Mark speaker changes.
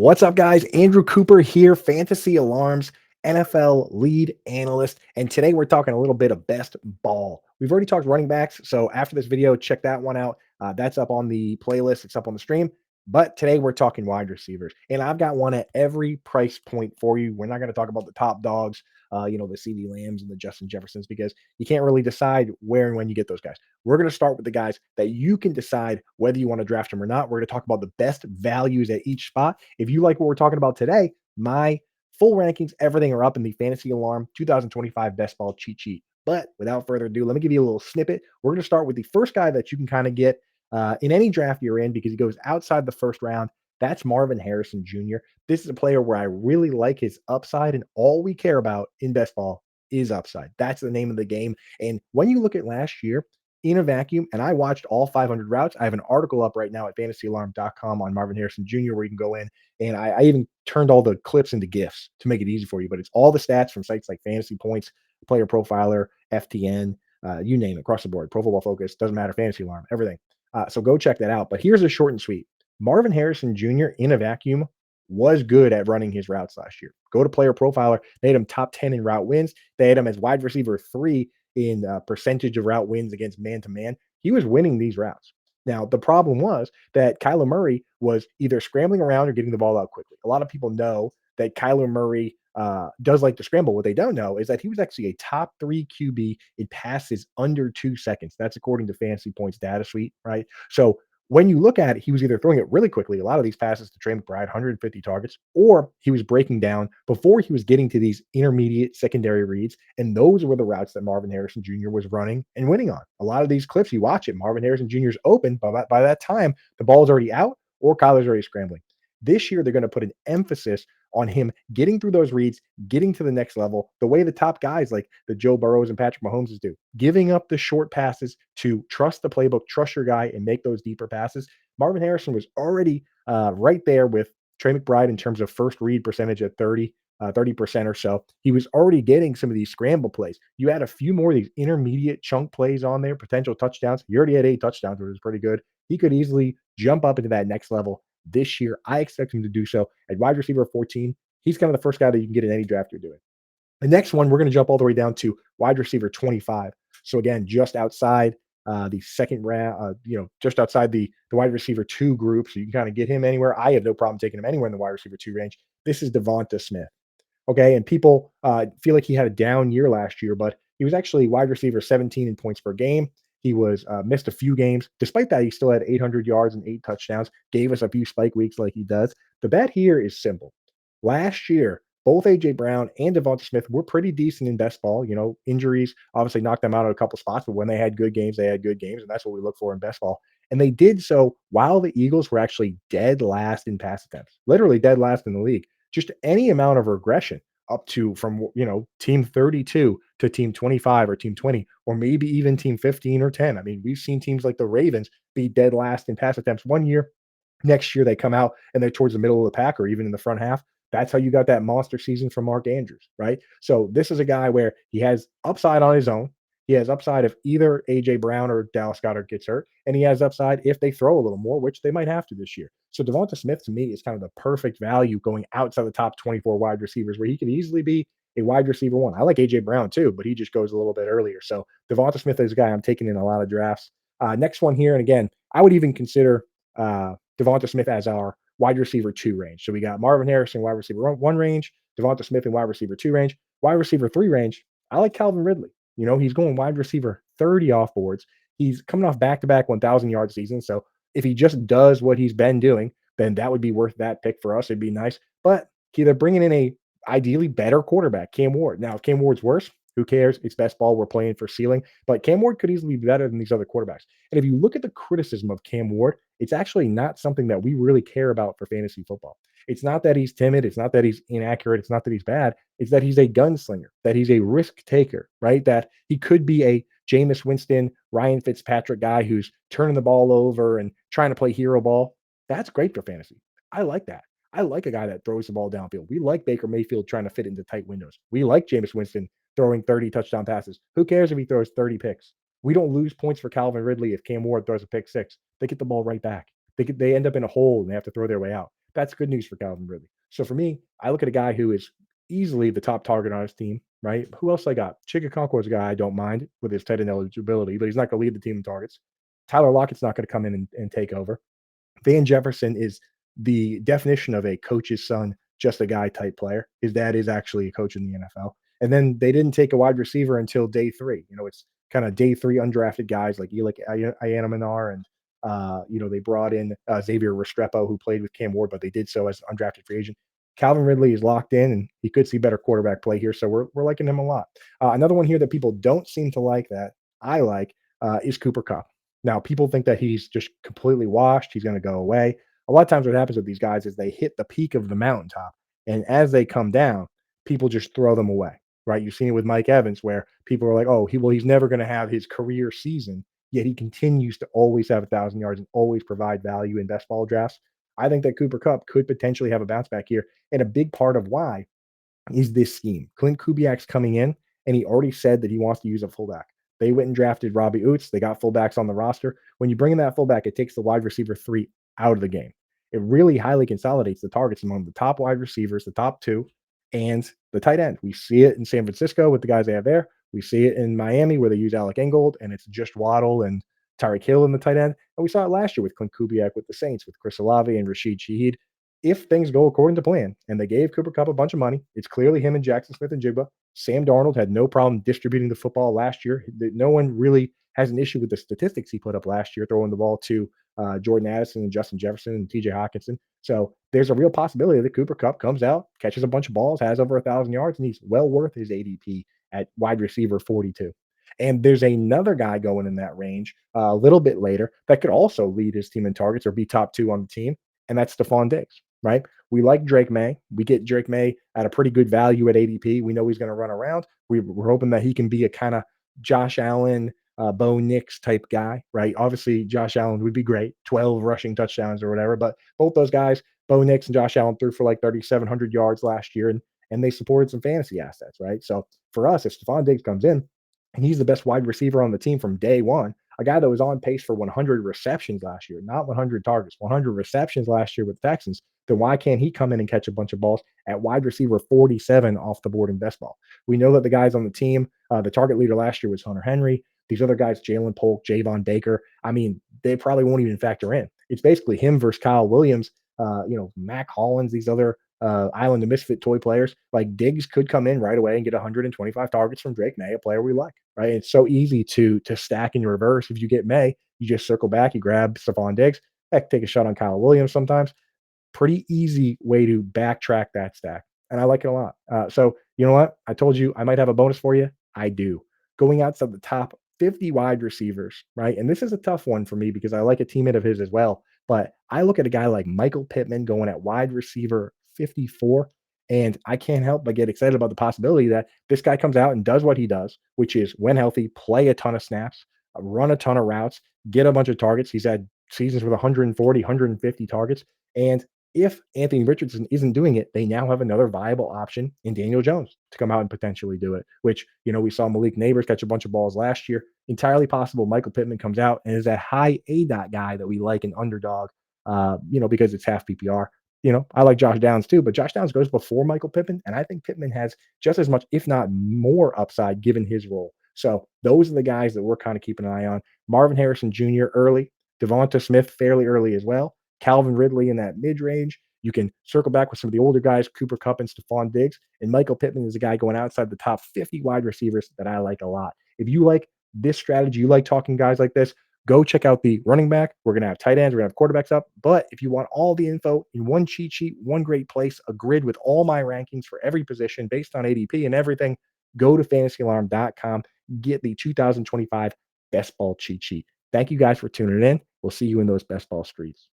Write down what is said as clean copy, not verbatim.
Speaker 1: What's up, guys? Andrew Cooper here, Fantasy Alarms, NFL lead analyst. And today we're talking a little bit of best ball. We've already talked running backs. So after this video, check that one out. That's up on the playlist, it's up on the stream. But today we're talking wide receivers. And I've got one at every price point for you. We're not going to talk about the top dogs, the CD Lambs and the Justin Jeffersons, because you can't really decide where and when you get those guys. We're going to start with the guys that you can decide whether you want to draft them or not. We're going to talk about the best values at each spot. If you like what we're talking about today, my full rankings, everything are up in the Fantasy Alarm 2025 Best Ball Cheat Sheet. But without further ado, let me give you a little snippet. We're going to start with the first guy that you can kind of get in any draft you're in because he goes outside the first round. That's Marvin Harrison Jr. This is a player where I really like his upside, and all we care about in best ball is upside. That's the name of the game. And when you look at last year in a vacuum, and I watched all 500 routes, I have an article up right now at fantasyalarm.com on Marvin Harrison Jr. where you can go in, and I even turned all the clips into GIFs to make it easy for you. But it's all the stats from sites like Fantasy Points, Player Profiler, FTN, you name it, across the board. Pro Football Focus, doesn't matter, Fantasy Alarm, everything. So go check that out. But here's a short and sweet. Marvin Harrison Jr. in a vacuum was good at running his routes last year. Go to Player Profiler. They had him top 10 in route wins. They had him as wide receiver 3 in percentage of route wins against man to man. He was winning these routes. Now, the problem was that Kyler Murray was either scrambling around or getting the ball out quickly. A lot of people know that Kyler Murray does like to scramble. What they don't know is that he was actually a top 3 QB in passes under 2 seconds. That's according to Fantasy Points data suite, right? So when you look at it, he was either throwing it really quickly, a lot of these passes to Trey McBride, 150 targets, or he was breaking down before he was getting to these intermediate secondary reads. And those were the routes that Marvin Harrison Jr. was running and winning on. A lot of these clips, you watch it, Marvin Harrison Jr. is open. By that time, the ball's already out or Kyler's already scrambling. This year, they're going to put an emphasis on him getting through those reads, getting to the next level, the way the top guys like the Joe Burrows and Patrick Mahomes do, giving up the short passes to trust the playbook, trust your guy, and make those deeper passes. Marvin Harrison was already right there with Trey McBride in terms of first read percentage at 30% or so. He was already getting some of these scramble plays. You add a few more of these intermediate chunk plays on there, potential touchdowns. He already had 8 touchdowns, which was pretty good. He could easily jump up into that next level this year. I expect him to do so at wide receiver 14. He's kind of the first guy that you can get in any draft you're doing. The next one, we're going to jump all the way down to wide receiver 25. So again, just outside the second round, just outside the wide receiver 2 group. So you can kind of get him anywhere. I have no problem taking him anywhere in the wide receiver 2 range. This is Devonta Smith. Okay. And people feel like he had a down year last year, but he was actually wide receiver 17 in points per game. He was missed a few games. Despite that, he still had 800 yards and 8 touchdowns, gave us a few spike weeks like he does. The bet here is simple. Last year, both AJ Brown and Devonta Smith were pretty decent in best ball. Injuries obviously knocked them out of a couple spots, but when they had good games, they had good games, and that's what we look for in best ball. And they did so while the Eagles were actually dead last in pass attempts, literally dead last in the league. Just any amount of regression up to from team 32 to team 25 or team 20 or maybe even team 15 or 10. I mean, we've seen teams like the Ravens be dead last in pass attempts one year. Next year they come out and they're towards the middle of the pack or even in the front half. That's how you got that monster season from Mark Andrews, right? So this is a guy where he has upside on his own. He has upside if either AJ Brown or Dallas Goedert gets hurt, and he has upside if they throw a little more, which they might have to this year. So Devonta Smith to me is kind of the perfect value going outside the top 24 wide receivers, where he could easily be a wide receiver 1. I like AJ Brown too, but he just goes a little bit earlier. So Devonta Smith is a guy I'm taking in a lot of drafts. Next one here, and again, I would even consider Devonta Smith as our wide receiver 2 range. So we got Marvin Harrison, wide receiver 1 range, Devonta Smith in wide receiver 2 range, wide receiver 3 range. I like Calvin Ridley. He's going wide receiver 30 off boards. He's coming off back-to-back 1,000-yard season. So if he just does what he's been doing, then that would be worth that pick for us. It'd be nice. But they're bringing in a ideally better quarterback, Cam Ward. Now, if Cam Ward's worse, who cares? It's best ball. We're playing for ceiling. But Cam Ward could easily be better than these other quarterbacks. And if you look at the criticism of Cam Ward, it's actually not something that we really care about for fantasy football. It's not that he's timid. It's not that he's inaccurate. It's not that he's bad. It's that he's a gunslinger, that he's a risk taker, right? That he could be a Jameis Winston, Ryan Fitzpatrick guy who's turning the ball over and trying to play hero ball. That's great for fantasy. I like that. I like a guy that throws the ball downfield. We like Baker Mayfield trying to fit into tight windows. We like Jameis Winston throwing 30 touchdown passes. Who cares if he throws 30 picks? We don't lose points for Calvin Ridley if Cam Ward throws a pick 6. They get the ball right back. They end up in a hole and they have to throw their way out. That's good news for Calvin Ridley. So for me, I look at a guy who is easily the top target on his team, right? Who else I got? Chigga is a guy I don't mind with his tight end eligibility, but he's not going to lead the team in targets. Tyler Lockett's not going to come in and take over. Van Jefferson is the definition of a coach's son, just a guy type player. His dad is actually a coach in the NFL. And then they didn't take a wide receiver until day three. It's kind of day three undrafted guys like Eli Ianamanar and they brought in Xavier Restrepo, who played with Cam Ward, but they did so as an undrafted free agent. Calvin Ridley is locked in, and he could see better quarterback play here. So we're liking him a lot. Another one here that people don't seem to like that I like is Cooper Kupp. Now, people think that he's just completely washed. He's going to go away. A lot of times, what happens with these guys is they hit the peak of the mountaintop, and as they come down, people just throw them away. Right? You've seen it with Mike Evans, where people are like, "Oh, he's never going to have his career season." Yet he continues to always have 1,000 yards and always provide value in best ball drafts. I think that Cooper Kupp could potentially have a bounce back here, and a big part of why is this scheme. Clint Kubiak's coming in, and he already said that he wants to use a fullback. They went and drafted Robbie Oots. They got fullbacks on the roster. When you bring in that fullback, it takes the wide receiver three out of the game. It really highly consolidates the targets among the top wide receivers, the top two, and the tight end. We see it in San Francisco with the guys they have there. We see it in Miami where they use Alec Ingold, and it's just Waddle and Tyreek Hill in the tight end. And we saw it last year with Clint Kubiak with the Saints, with Chris Olave and Rashid Shaheed. If things go according to plan and they gave Cooper Kupp a bunch of money, it's clearly him and Jackson Smith and Jigba. Sam Darnold had no problem distributing the football last year. No one really has an issue with the statistics he put up last year, throwing the ball to Jordan Addison and Justin Jefferson and TJ Hawkinson. So there's a real possibility that Cooper Kupp comes out, catches a bunch of balls, has over 1,000 yards, and he's well worth his ADP at wide receiver 42. And there's another guy going in that range a little bit later that could also lead his team in targets or be top two on the team, and that's Stephon Diggs, right? We like Drake May. We get Drake May at a pretty good value at ADP. We know he's going to run around. We're hoping that he can be a kind of Josh Allen, Bo Nix type guy, right? Obviously, Josh Allen would be great, 12 rushing touchdowns or whatever. But both those guys, Bo Nix and Josh Allen, threw for like 3,700 yards last year, and they supported some fantasy assets, right? So for us, if Stephon Diggs comes in and he's the best wide receiver on the team from day one, a guy that was on pace for 100 receptions last year, not 100 targets, 100 receptions last year with the Texans, then why can't he come in and catch a bunch of balls at wide receiver 47 off the board in best ball? We know that the guys on the team, the target leader last year was Hunter Henry. These other guys, Jalen Polk, Javon Baker, I mean, they probably won't even factor in. It's basically him versus Kyle Williams, Mac Hollins, these other Island of Misfit toy players. Like Diggs could come in right away and get 125 targets from Drake May, a player we like, right? It's so easy to stack in reverse. If you get May, you just circle back, you grab Stephon Diggs. Heck, take a shot on Kyle Williams sometimes. Pretty easy way to backtrack that stack. And I like it a lot. So, you know what? I told you I might have a bonus for you. I do. Going outside the top 50 wide receivers, right? And this is a tough one for me because I like a teammate of his as well. But I look at a guy like Michael Pittman going at wide receiver 54, and I can't help but get excited about the possibility that this guy comes out and does what he does, which is when healthy, play a ton of snaps, run a ton of routes, get a bunch of targets. He's had seasons with 140, 150 targets. And if Anthony Richardson isn't doing it, they now have another viable option in Daniel Jones to come out and potentially do it, which, we saw Malik Neighbors catch a bunch of balls last year. Entirely possible Michael Pittman comes out and is a high A dot guy that we like an underdog, because it's half PPR. I like Josh Downs too, but Josh Downs goes before Michael Pittman, and I think Pittman has just as much, if not more, upside given his role. So those are the guys that we're kind of keeping an eye on. Marvin Harrison Jr. early, Devonta Smith fairly early as well. Calvin Ridley in that mid range. You can circle back with some of the older guys, Cooper Kupp and Stephon Diggs. And Michael Pittman is a guy going outside the top 50 wide receivers that I like a lot. If you like this strategy, you like talking guys like this, go check out the running back. We're going to have tight ends. We're going to have quarterbacks up. But if you want all the info in one cheat sheet, one great place, a grid with all my rankings for every position based on ADP and everything, go to fantasyalarm.com. Get the 2025 best ball cheat sheet. Thank you guys for tuning in. We'll see you in those best ball streets.